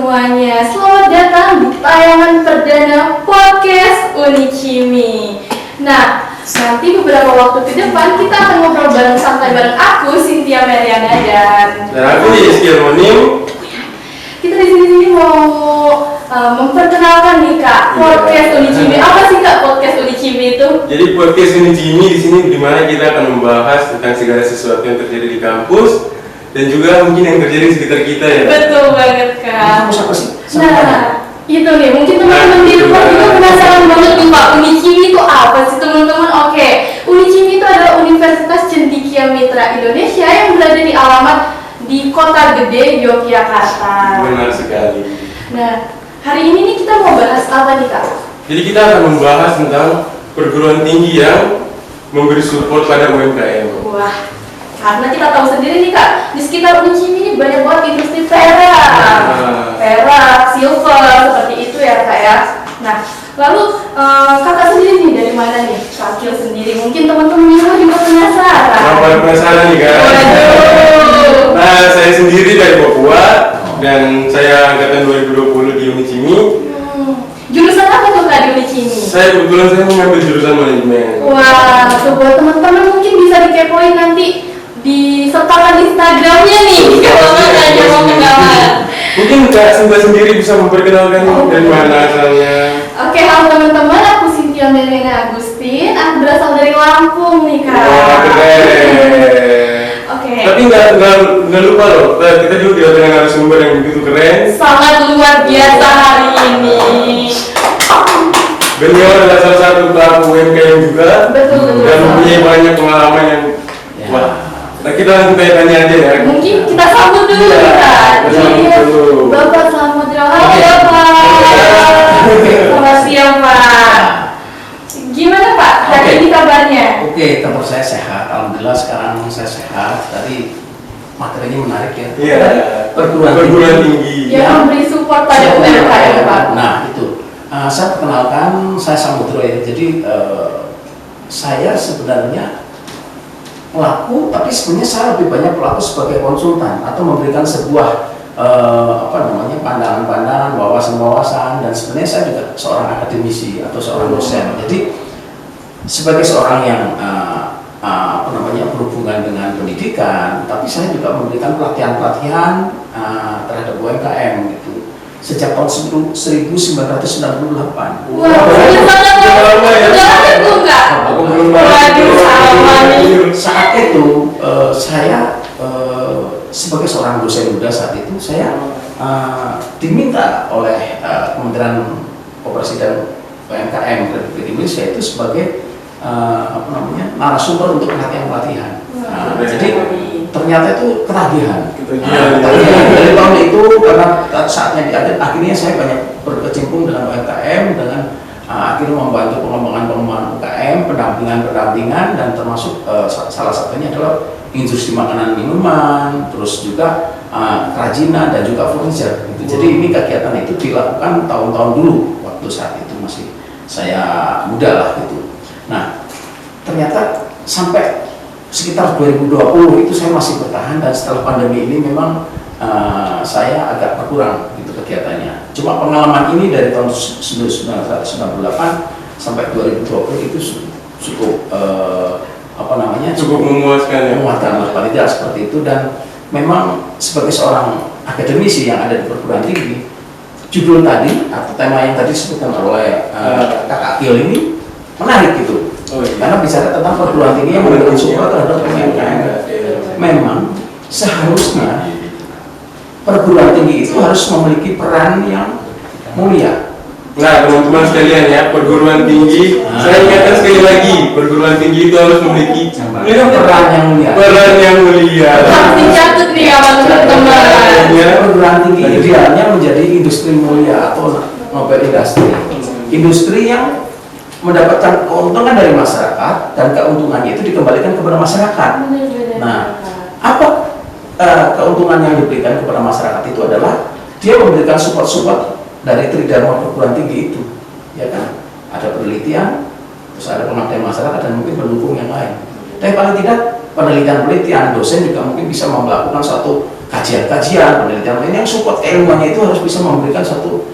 semuanya, selamat datang di tayangan perdana podcast Unikimi. Nah, nanti beberapa waktu ke depan kita akan ngobrol bareng santai bareng aku, Cynthia Mariana dan aku Rizky Monim. Kita di sini mau memperkenalkan nih Kak, podcast Unikimi. Apa sih Kak podcast Unikimi itu? Jadi podcast Unikimi di sini dimana kita akan membahas tentang segala sesuatu yang terjadi di kampus dan juga mungkin yang terjadi di sekitar kita ya. Betul banget Kak. Apa sih? Nah, itu nih, mungkin teman-teman di rumah juga penasaran banget nih Pak, Unikimi itu apa sih teman-teman? Oke, Unikimi itu adalah Universitas Cendekia Mitra Indonesia yang berada di alamat di Kota Gede, Yogyakarta. Benar sekali. Nah, hari ini nih kita mau bahas apa nih Kak? Jadi kita akan membahas tentang perguruan tinggi yang memberi support pada UMKM. Wah, karena kita tahu sendiri nih Kak, di sekitar Unikimi ini banyak banget industri perak, silver, seperti itu ya Kak ya. Nah, lalu kakak sendiri nih dari mana nih? Kakil sendiri, mungkin teman-teman di rumah juga penasaran. Apa penasaran nih kan? Waduh. Nah, saya sendiri dari Papua dan saya angkatan 2020 di Unikimi. Jurusan apa tuh Kak di Unikimi? Saya kebetulan mengambil jurusan manajemen. Wah, tuh buat teman-teman mungkin bisa dikepoin nanti di setoran Instagramnya nih. Kalau aja mau kenalan. Mungkin Kak Sinta sendiri bisa memperkenalkan dari mana asalnya. Oke, halo teman-teman, aku Cynthia Mariana Agustin. Aku berasal dari Lampung nih Kak. Wah, keren. Oke. Tapi nggak lupa loh, kita juga di dengan narasumber yang begitu keren. Sangat luar biasa hari ini. Beliau adalah salah satu pelaku UMKM juga. Betul. Dan mempunyai banyak pengalaman yang wah. Nah, kita langsung tanya aja ya. Mungkin kita sambut dulu Iya, Kak. kita sambut dulu. Bapak Samudra. Halo Bapak. Selamat siang Pak. Gimana Pak? Hari ini kabarnya? Oke, kabar saya sehat. Alhamdulillah sekarang saya sehat. Tadi materinya menarik ya. Iya. Perguruan tinggi. Yang memberi support pada UMKM Pak. Nah itu, saya perkenalkan, saya Samudro ya. Jadi saya sebenarnya pelaku, tapi sebenarnya saya lebih banyak pelaku sebagai konsultan atau memberikan sebuah pandangan-pandangan, wawasan-wawasan, dan sebenarnya saya juga seorang akademisi atau seorang dosen. Jadi sebagai seorang yang berhubungan dengan pendidikan, tapi saya juga memberikan pelatihan-pelatihan terhadap UMKM gitu. Sejak tahun 1998. Wah, sudah banget tuh Kak. Waduh, sama nih. Saat itu saya sebagai seorang dosen muda saat itu saya diminta oleh Kementerian Koperasi dan UMKM Republik Indonesia itu sebagai narasumber untuk pelatihan-pelatihan. Jadi ternyata itu ketagihan. Dari tahun itu karena saatnya diadat, akhirnya saya banyak berkecimpung dengan UMKM, dengan akhirnya membantu pengembangan UKM, pendampingan dan termasuk salah satunya adalah industri makanan minuman, terus juga kerajinan dan juga furniture. Gitu. Jadi ini kegiatan itu dilakukan tahun-tahun dulu waktu saat itu masih saya muda lah gitu. Nah, ternyata sampai sekitar 2020 itu saya masih bertahan, dan setelah pandemi ini memang saya agak berkurang gitu kegiatannya. Cuma pengalaman ini dari tahun 1998 sampai 2020 itu cukup cukup memuaskan ya. Memuaskan paling tidak seperti itu. Dan memang sebagai seorang akademisi yang ada di perguruan tinggi, judul tadi atau tema yang tadi disebutkan oleh Kakak Kiel ini menarik gitu. Karena bicara tentang perguruan tinggi yang memberikan support terhadap UMKM. Memang seharusnya perguruan tinggi itu harus memiliki peran yang mulia. Nah, teman-teman sekalian ya, perguruan tinggi, saya ingatkan sekali lagi, perguruan tinggi itu harus memiliki peran yang mulia. Peran yang mulia. Harus dicatat nih ya teman-teman. Perguruan tinggi idealnya menjadi industri mulia atau Nobel industri. Industri yang mendapatkan keuntungan dari masyarakat dan keuntungannya itu dikembalikan kepada masyarakat. Nah, apa keuntungan yang diberikan kepada masyarakat itu adalah dia memberikan support dari tridharma perguruan tinggi itu, ya kan? Ada penelitian, terus ada pengabdian masyarakat dan mungkin pendukung yang lain. Tapi paling tidak penelitian dosen juga mungkin bisa melakukan suatu kajian-kajian, penelitian ini yang support keilmuannya itu harus bisa memberikan satu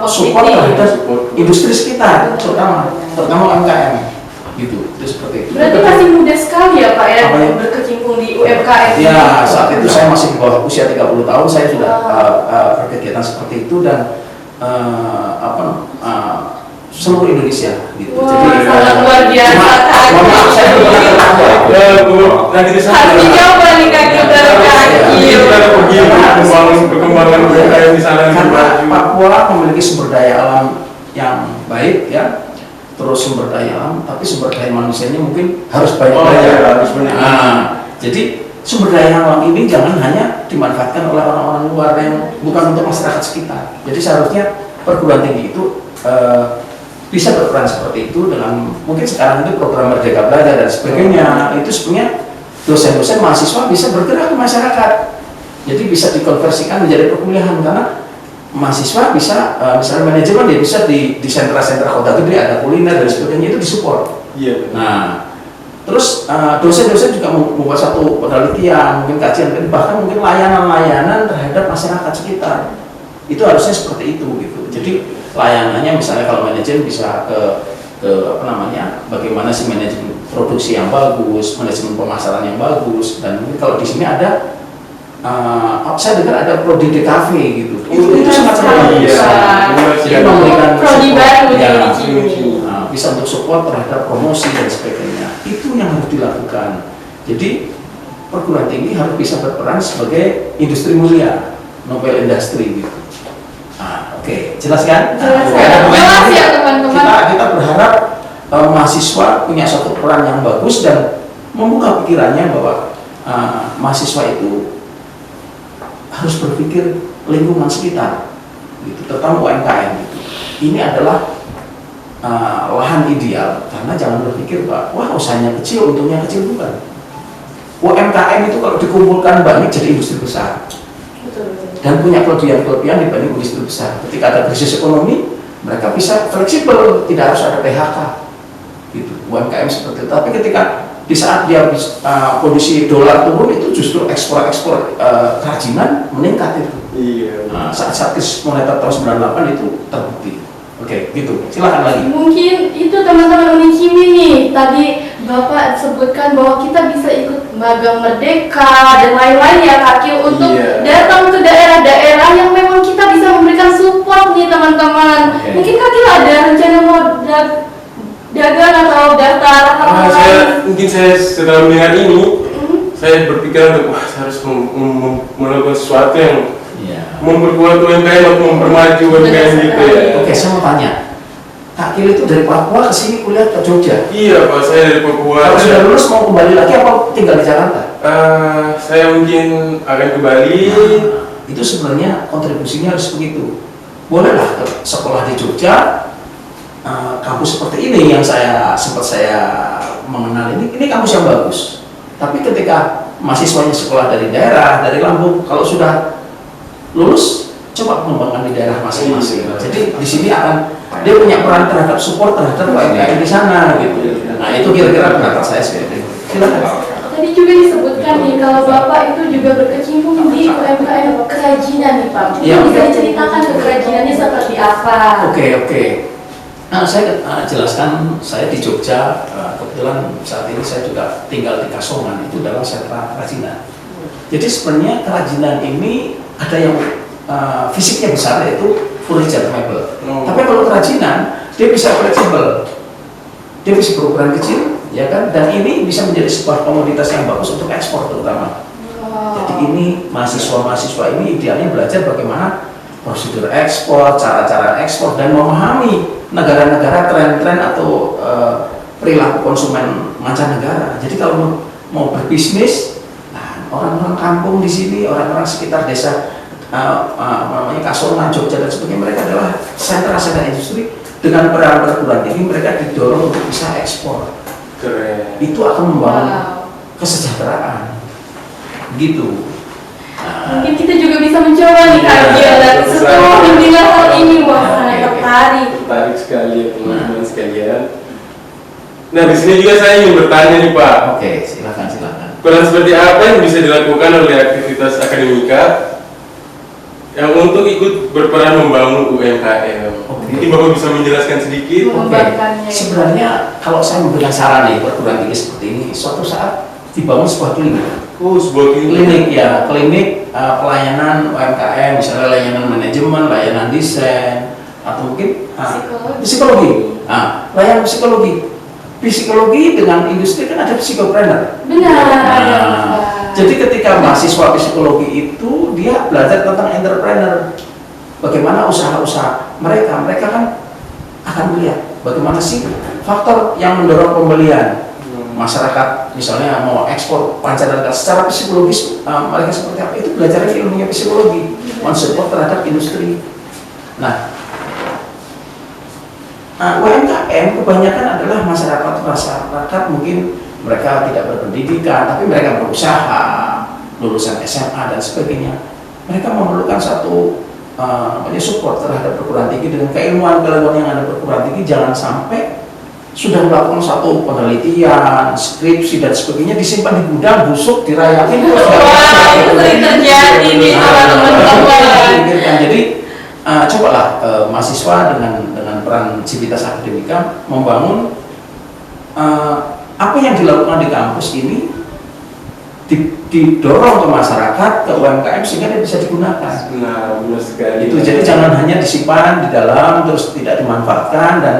support positif. terhadap industri sekitar, terutama UMKM gitu. Itu seperti itu. Berarti masih muda sekali ya Pak ya Apa ya? berkecimpung di UMKM. Ya, saat itu saya masih di bawah usia 30 tahun, saya sudah berkegiatan seperti itu dan seluruh Indonesia gitu. Wah, Jadi sangat luar biasa Kak. mohon maaf saya belum pernah ke Papua. Nanti di sana Harus dicoba nih Kak kita Kak. kita pergi perkembangan UMKM di sana Karena Papua memiliki sumber daya alam yang baik ya, terus sumber daya alam, tapi sumber daya manusianya mungkin harus banyak harus banyak. Jadi sumber daya alam ini jangan hanya dimanfaatkan oleh orang-orang luar yang bukan untuk masyarakat sekitar. Jadi seharusnya perguruan tinggi itu bisa berperan seperti itu dengan mungkin sekarang itu program Merdeka Belajar dan sebagainya. Itu sebenarnya dosen-dosen mahasiswa bisa bergerak ke masyarakat. Jadi bisa dikonversikan menjadi perkuliahan karena mahasiswa bisa misalnya manajemen dia bisa di sentra-sentra kota gede ada kuliner dan sebagainya itu disupport. Iya. Nah, terus dosen-dosen juga membuat satu penelitian, mungkin kajian, bahkan mungkin layanan-layanan terhadap masyarakat sekitar. Itu harusnya seperti itu gitu. Jadi layanannya misalnya kalau manajemen bisa ke bagaimana sih manajemen produksi yang bagus, manajemen pemasaran yang bagus, dan mungkin kalau di sini ada saya dengar ada prodi DKV gitu. Itu sangat bagus. Jadi memberikan prodi baru ya, di sini. bisa untuk support terhadap promosi dan sebagainya. Itu yang harus dilakukan. Jadi perguruan tinggi harus bisa berperan sebagai industri mulia, Nobel Industry gitu. Oke, jelas kan? Jelas ya teman-teman. Kita berharap mahasiswa punya suatu peran yang bagus dan membuka pikirannya bahwa mahasiswa itu harus berpikir lingkungan sekitar, gitu, terutama UMKM. Gitu. Ini adalah lahan ideal karena jangan berpikir bahwa wah usahanya kecil, untungnya kecil, bukan. UMKM itu kalau dikumpulkan banyak jadi industri besar. Dan punya kelebihan dibanding industri besar. Ketika ada krisis ekonomi, mereka bisa fleksibel, tidak harus ada PHK. Gitu. UMKM seperti itu. Tapi ketika di saat dia kondisi dolar turun itu justru ekspor kerajinan meningkat itu. Iya. Saat krisis moneter tahun 98 itu terbukti. Oke, gitu. Silakan lagi. Mungkin itu teman-teman Unikimi nih. Tadi Bapak sebutkan bahwa kita bisa ikut magang Merdeka dan lain-lain ya Kak Kil untuk datang ke daerah-daerah yang memang kita bisa memberikan support nih teman-teman. Mungkin Kak Kil ada rencana mau dagang atau daftar hal-hal lain? Mungkin saya setelah mendengar ini, saya berpikir untuk saya harus melakukan sesuatu yang memperkuat UMKM atau mempermaju UMKM gitu ya. Oke, saya mau tanya. Kak Kil itu dari Papua ke sini kuliah ke Jogja? Iya Pak, saya dari Papua. Kalau sudah lulus mau kembali lagi apa tinggal di Jakarta? Saya mungkin akan kembali. Itu sebenarnya kontribusinya harus begitu. Bolehlah ke sekolah di Jogja, kampus seperti ini yang sempat saya mengenal ini kampus yang bagus. Tapi ketika mahasiswanya sekolah dari daerah, dari Lampung, kalau sudah lulus coba mengembangkan di daerah masing-masing. Jadi di sini dia punya peran terhadap support terhadap UMKM di sana gitu. Nah itu kira-kira pendapat saya seperti itu. Silakan. Tadi juga disebutkan nih kalau Bapak itu juga berkecimpung di UMKM kerajinan nih Pak. Ya. Bisa diceritakan ke kerajinannya seperti apa? Oke. Nah, saya jelaskan saya di Jogja, kebetulan saat ini saya juga tinggal di Kasongan, itu adalah sentra kerajinan. Jadi sebenarnya kerajinan ini ada yang fisiknya besar yaitu furniture mebel. Tapi kalau kerajinan dia bisa fleksibel, dia bisa berukuran kecil, ya kan? Dan ini bisa menjadi sebuah komoditas yang bagus untuk ekspor terutama. Jadi ini mahasiswa ini idealnya belajar bagaimana prosedur ekspor, cara-cara ekspor dan memahami negara-negara tren-tren atau perilaku konsumen mancanegara. Jadi kalau mau berbisnis, orang-orang kampung di sini, orang-orang sekitar desa namanya Kasongan, Jogja dan sebagainya, mereka adalah sentra-sentra industri. Dengan peran perguruan tinggi mereka didorong untuk bisa ekspor. Keren. Itu akan membangun kesejahteraan. Gitu. Mungkin kita juga bisa mencoba nih Kak Gil. Setelah mendengar hal ini, wah sangat tertarik. Tertarik sekali ya teman-teman sekalian. Nah di sini juga saya ingin bertanya nih Pak. Oke, silakan. Peran seperti apa yang bisa dilakukan oleh aktivitas Civitas Akademika yang untuk ikut berperan membangun UMKM. Mungkin Bapak bisa menjelaskan sedikit? Mengembangkannya. Sebenarnya kalau saya memberikan saran nih perguruan tinggi seperti ini, suatu saat dibangun sebuah klinik. Oh, sebuah Klinik ya, klinik pelayanan UMKM, misalnya layanan manajemen, layanan desain, atau mungkin psikologi. Nah, layanan psikologi. Psikologi dengan industri kan ada psikopreneur. Benar. Jadi ketika mahasiswa psikologi itu dia belajar tentang entrepreneur, bagaimana usaha-usaha mereka kan akan melihat bagaimana sih faktor yang mendorong pembelian masyarakat, misalnya mau ekspor pancaran secara psikologis mereka seperti apa, itu belajarnya ilmunya psikologi, mensupport terhadap industri. Nah, UMKM kebanyakan adalah masyarakat mungkin mereka tidak berpendidikan, tapi mereka berusaha, lulusan SMA dan sebagainya. Mereka memerlukan satu support terhadap perguruan tinggi dengan keilmuan yang ada perguruan tinggi. Jangan sampai sudah melakukan satu penelitian, skripsi dan sebagainya disimpan di gudang, busuk, dirayakin. Wah, itu sering terjadi nih sama teman-teman. Jadi cobalah mahasiswa dengan peran Civitas Akademika membangun apa yang dilakukan di kampus ini didorong ke masyarakat, ke UMKM sehingga dia bisa digunakan. Nah, benar sekali. Itu jadi jangan hanya disimpan di dalam terus tidak dimanfaatkan dan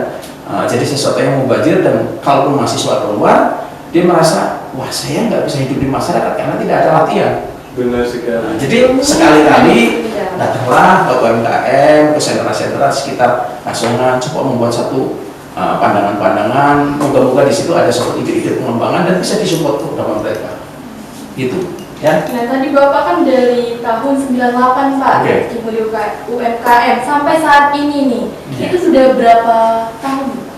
jadi sesuatu yang mubazir, dan kalau mahasiswa keluar dia merasa wah saya nggak bisa hidup di masyarakat karena tidak ada latihan. Benar sekali. Jadi sekali-kali datanglah ke UMKM, ke sentra-sentra sekitar nasional, coba membuat satu pandangan-pandangan, moga-moga di situ ada suatu ide-ide pengembangan dan bisa disupport program mereka. Gitu, ya. Nah, tadi Bapak kan dari tahun 98 Pak, di UMKM sampai saat ini nih, itu sudah berapa tahun?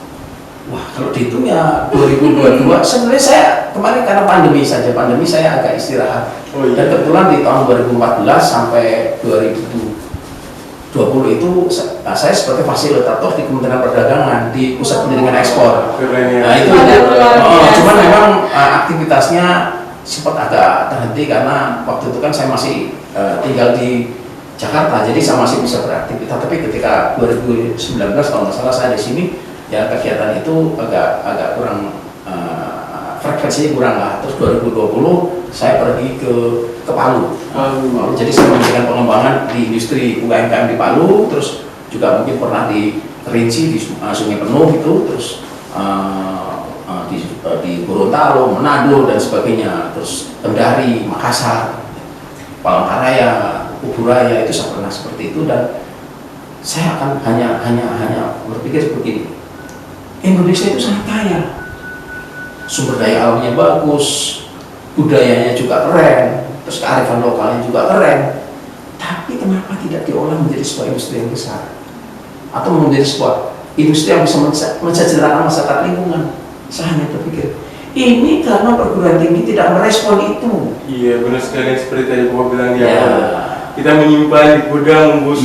Wah, kalau dihitung ya 2022. Sebenarnya saya kemarin karena pandemi saja, pandemi saya agak istirahat. Oh, iya. Dan kebetulan di tahun 2014 sampai 2020 itu saya sebagai fasilitator di Kementerian Perdagangan di Pusat Pendidikan Ekspor. Keren ya. Nah itu, cuman memang aktivitasnya sempat agak terhenti karena waktu itu kan saya masih tinggal di Jakarta, jadi saya masih bisa beraktivitas. Tapi ketika 2019 kalau nggak salah saya di sini, ya kegiatan itu agak kurang, frekuensinya kurang lah. Terus 2020 saya pergi ke Palu. Jadi saya memberikan pengembangan di industri UMKM di Palu, terus juga mungkin pernah di Kerinci, di Sungai Penuh itu, terus di Gorontalo, Manado dan sebagainya, terus Kendari, Makassar, Palangkaraya, Kuburaya, itu saya pernah seperti itu. Dan saya akan hanya berpikir begini, Indonesia itu sangat kaya, sumber daya alamnya bagus, budayanya juga keren, terus kearifan lokalnya juga keren, tapi kenapa tidak diolah menjadi sebuah industri yang besar atau menjadi sebuah industri yang bisa mensejahterakan masyarakat lingkungan? Saya hanya berpikir ini karena perguruan tinggi tidak merespon itu. Iya, benar sekali seperti tadi Bapak bilang ya. Ya. Kita menyimpan di gudang, busuk.